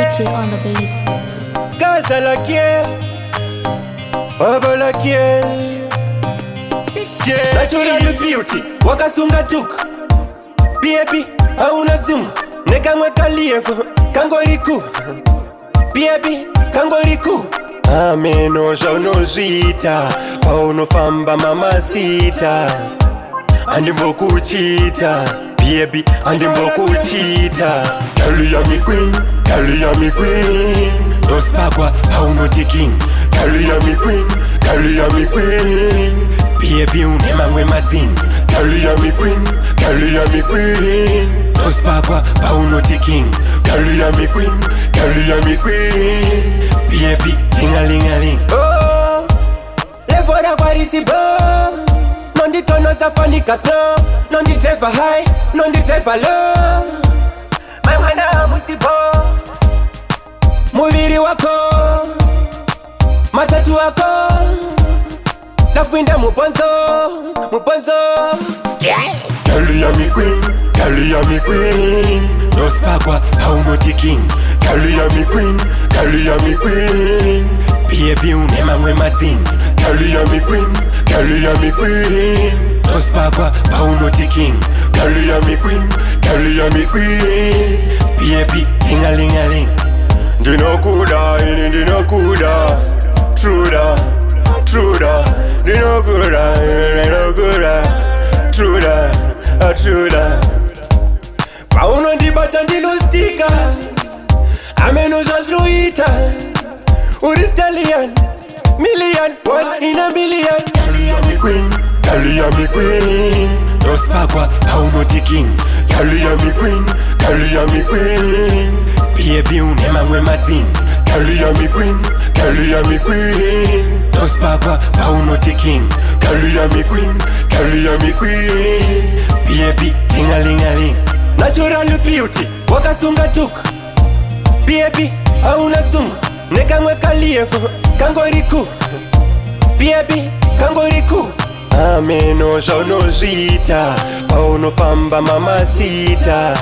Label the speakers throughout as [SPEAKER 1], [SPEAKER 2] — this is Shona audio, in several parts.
[SPEAKER 1] DJ on the beat.
[SPEAKER 2] Gaza la quiere, Baba la quiere. Natural beauty, wakasunga tuk. Baby, hauna zungu, nekamweka lievo, kangoriku. Baby, kangoriku. Ameno jaunozvita, paunofamba mamasita. Andimbokuchita, baby, andimbokuchita. Girl, you me queen, girl, you me queen. Dospakwa, paunoti king. Girl, you me queen, girl, you me queen. Baby, unemangwe matin. Girl, you me queen, girl, you me queen. Dospakwa, paunoti king. Girl, you me queen, girl, you me queen. Baby, ting-a-ling-a-ling. Oh, levora kwarisibo. Non di tono zafanika snow. Non di driver high, non di driver low. Mwana musibo. Muviri wako, matatu wako. Lakwinda muponzo, muponzo. Yeah. Girl, you me queen, girl, you me queen. Dospakwa, paunoti king. Girl, you me queen, girl, you me queen. Baby, unemangwe matin. Girl, you me queen, girl, you me queen. Dospakwa, paunoti king. Girl, you me queen, girl, you me queen. Baby, ting-a-ling-a-ling. Dinokuda, dinokuda. Truda, truda. Dinokuda, dinokuda. Truda, truda. Pauno ndibata ndinostika. Ameno jazluita. Uri stallion, million, one in a million. Girl, you me queen, girl, you me queen. Dospakwa, paunoti king. Girl, you me queen, girl, you me queen. Baby, unemangwe matin. Girl, you me queen, girl, you me queen. Dospakwa, paunoti king. Girl, you me queen, girl, you me queen. Baby, ting-a-ling-a-ling. Natural beauty, wakasunga tuk. Baby, hauna zungu, nekamweka lievo, kangoriku. Baby, kangoriku. Ameno jaunozvita, paunofamba mamasita.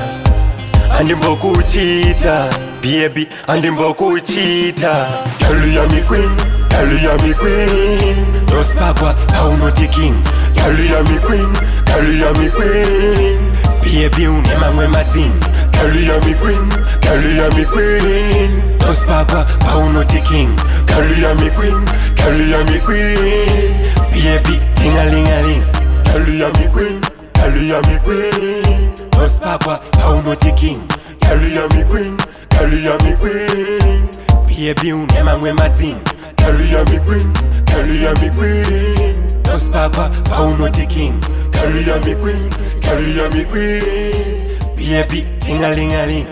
[SPEAKER 2] Andimbokuchita, baby, andimbokuchita. Girl, you me queen, girl, you me queen. Dospakwa, paunoti king. Girl, you me queen, girl, you me queen. Baby, unemangwe matin. Girl, you me queen, girl, you me queen. Dospakwa, paunoti king. Girl, you me queen, girl, you me queen. Baby, ting-a-ling-a-ling. Girl, you me queen, girl, you me queen. Dospakwa, paunoti king. Girl, you me queen, girl, you me queen. Baby, unemangwe matin. Girl, you me queen, girl, you me queen. Dospakwa, paunoti king. Girl, you me queen, girl, you me queen. Baby, ting-a-ling-a-ling.